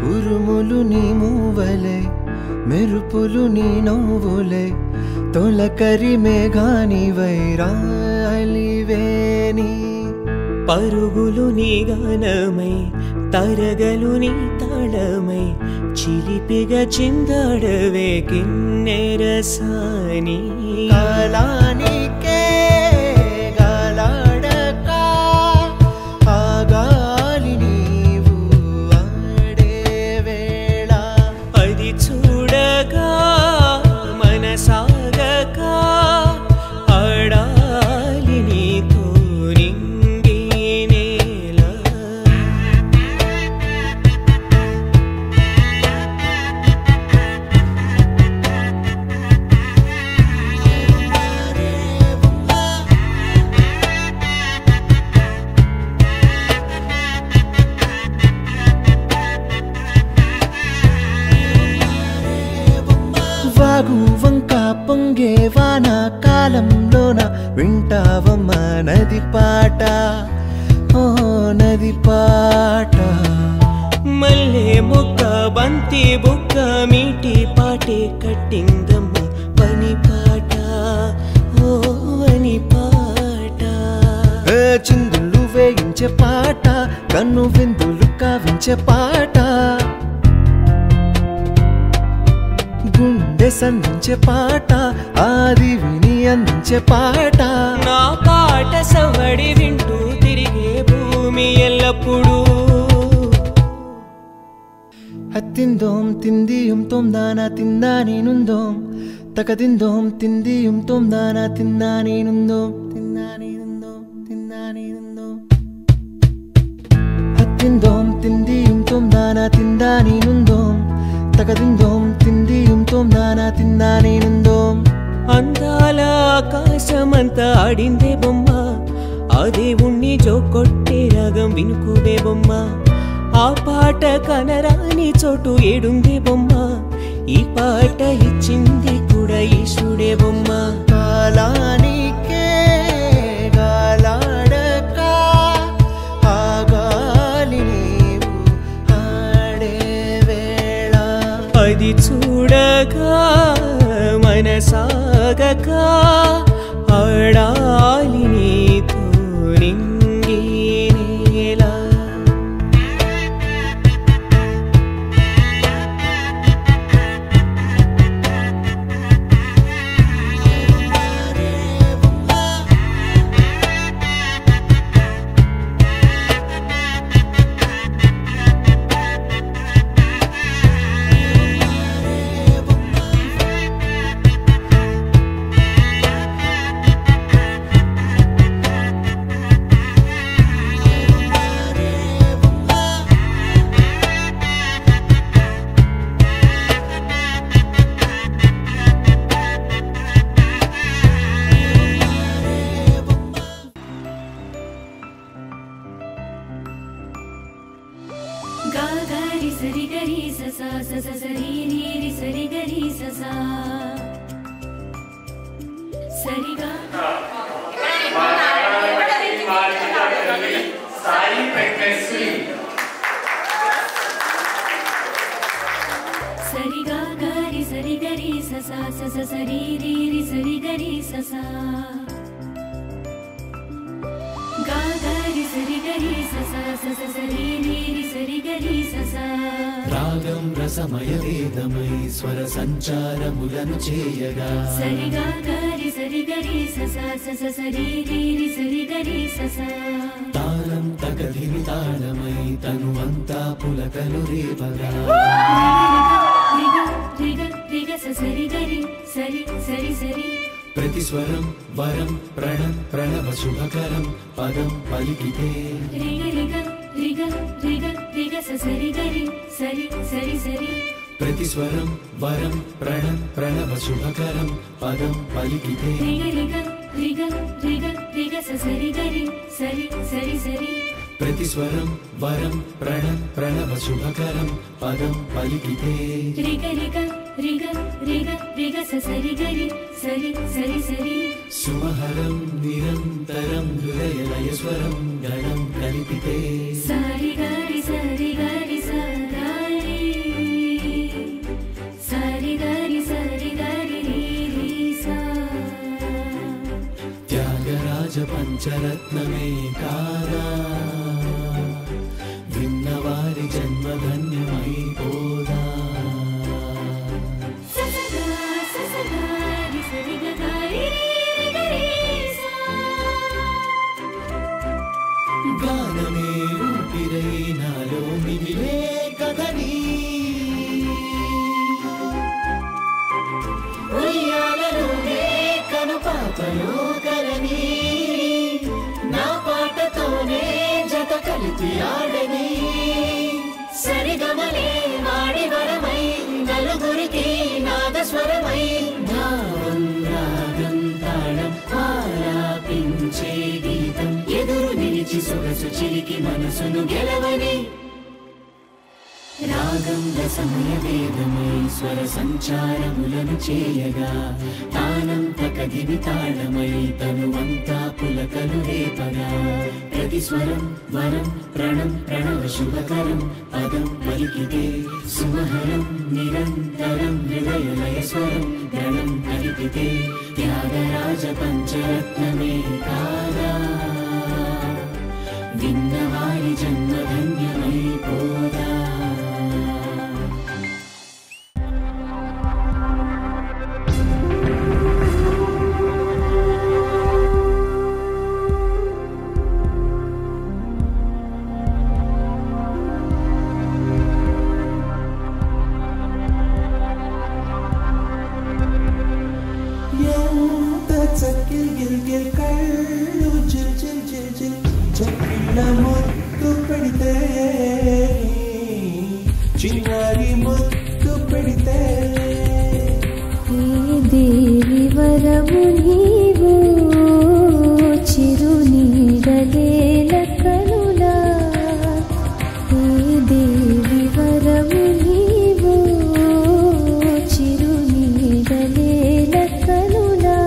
ఉరుములు నీ మూవలే మెరుపులు నీ నవ్వులే తొలకరి మేఘాని వైరాలివేని పరుగులు నీ గానమై తరగలు నీ తాళమై చిలిపిగా చిందాడవే కిన్నెరసాని కాలానికే గాలాడక ఆగాలి నీవు ఆడే వేళ అది చూడగా మనసాగక ఆడాలి నీతో నింగి నేల వాగు వంక పొంగే వాన కాలంలోన వింటావమ్మ నది పాట ఓ నది పాట మల్లె మొక్క బంతి బుక్క మీటి పాటే కట్టిందమ్మ పని పాట ఓ అని పాట చిందులు వేయించే పాట కన్ను విందులు కావించే పాట గుండె సంధించే పాట ఆది విని అందించే పాట నా పాట సవడి వింటూ తిరిగే భూమి ఎల్లప్పుడూ హత్తిందోం తిందియుం తొందానా తిందా నేనుందోం తకదిందోం తిందియుం తొందానా తిందా నేనుందోం తిందా నేనుందోం తిందా నేనుందోం హత్తిందోం తిందియుం తొందానా తిందా నేనుందోం తకదిందోం తిందియుం తొందానా తిందా నేనుందోం అందాల ఆకాశమంతా ఆడిందే బొమ్మ ఆ దేవుణ్ణి జోకొట్టే రాగం వినుకోవే బొమ్మ ఆ పాట కనరాని చోటు ఏడుందే బొమ్మ ఈ పాట ఇచ్చింది కూడా ఈశ్వరుడే బొమ్మ కాలానికే గాలాడక ఆగాలి నీవు ఆడే వేళ అది చూడగా మనసాగక ఆడాలి నీతో నింగి నేల గారి సరి గరి ససా సస సరి రి సరి గరి ససా సరిగా సరిగా గారి సరి గరి ససా సస సరి రి సరి గరి ససా గారి సరి గరి ససా సస సరి రి సరి గరి ససా రాగం రసమయ వేదమై స్వర సంచారములను చేయగా సరిగా గారి సరి గరి ససా సస సరి రి సరి గరి ససా తాళం తగదిని తాళమై తను అంతా పులకలు రేపగా రిగ రిగ రిగ సరి గరి సరి సరి సరి ప్రతిస్వరం వరం ప్రణవ శుభకరం పదం పలికితే రిగ రిగ రిగ రిగ రిగ సరి గరి సరి సరి సరి ప్రతిస్వరం వరం ప్రణవ శుభకరం పదం పలికితే రిగ రిగ రిగ రిగ రిగ సరి గరి సరి సరి సరి प्रतिस्वरं वरं प्रणं प्रणव शुभकरं पदं पलिकिते रिग रिग रिग रिग रिग सरि गरि सरि सरि सरि सुमहरं निरन्तरं हृदयलयस्वरं गणं कल्पिते सरि गरि सरि गरि सरि सरि गरि रि सा त्यागराज पञ्चरत्नमेकारा भिन्नवारि जन्मधन्यमयि पोदा గానమే ఊపిరై నాలో మిగిలే కథని ఉయ్యాలలోనే కనుపాపలో కలని నా పాటతోనే జత కలిపి ఆడని సరిగమలే వాడి వరమై నలుగురికి నాదస్వరమై నా రాగం తాళం ఆలాపించే గీతం ఎదురు నిలిచి సొగసు చిలికి మనసును గెలవని రాగం రసమయ వేదమై స్వర సంచారములను చేయగా తానంత కదివి తాళమై తనువంతా పులకలు రేపగా ప్రతిస్వరం వరం ప్రణం ప్రణవ శుభకరం పదం పలికితే సుమహరం నిరంతరం హృదయలయ స్వరం గణం కలిపితే త్యాగరాజ పంచరత్నమే కాదా విన్నవారి జన్మధన్యమై పోదా చక్కిల్ గిల్గిల్ కళ్ళు జిల్ జిల్ జిల్ జిల్ చక్కిళ్ళ ముద్దు పెడితే చిన్నారి ముద్దు పెడితే దేవి వరము నీవు చిరు నీడలేల కనులా దేవి వరము నీవు చిరు నీడలేల కనులా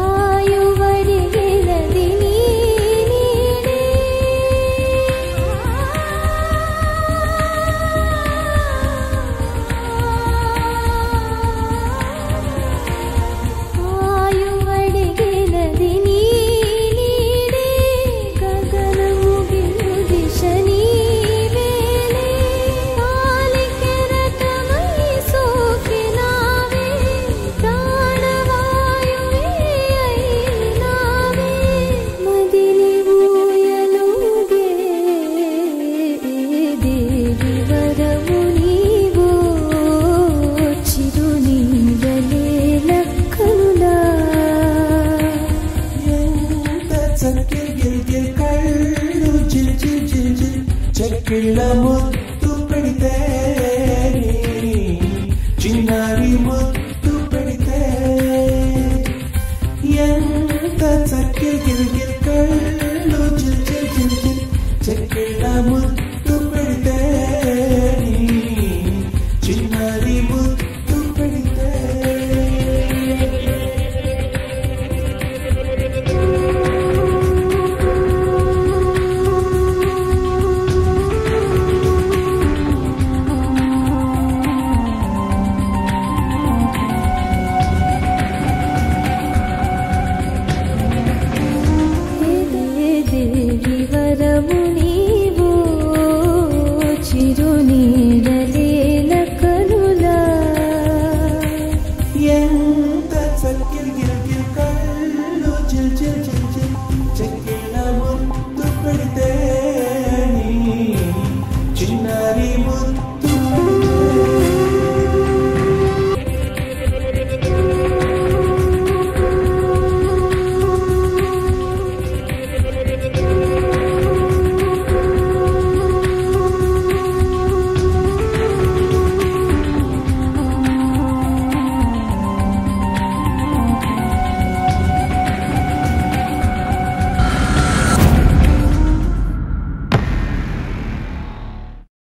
ఆయువడిగినది నీడే ఆయువడిగినది నీడే గగనము గిరు దిశ నీవేలే తాలికెరటమై సోకినావే ప్రాణవాయువే అయినావే మదిని ఊయలుగే దేవి వరము నీవు చిరు నీడలేల కనులా చక్కిల్ గిల్గిల్ కళ్ళు జిల్ జిల్ జిల్ జిల్ చక్కిళ్ళ ముద్దు పెడితే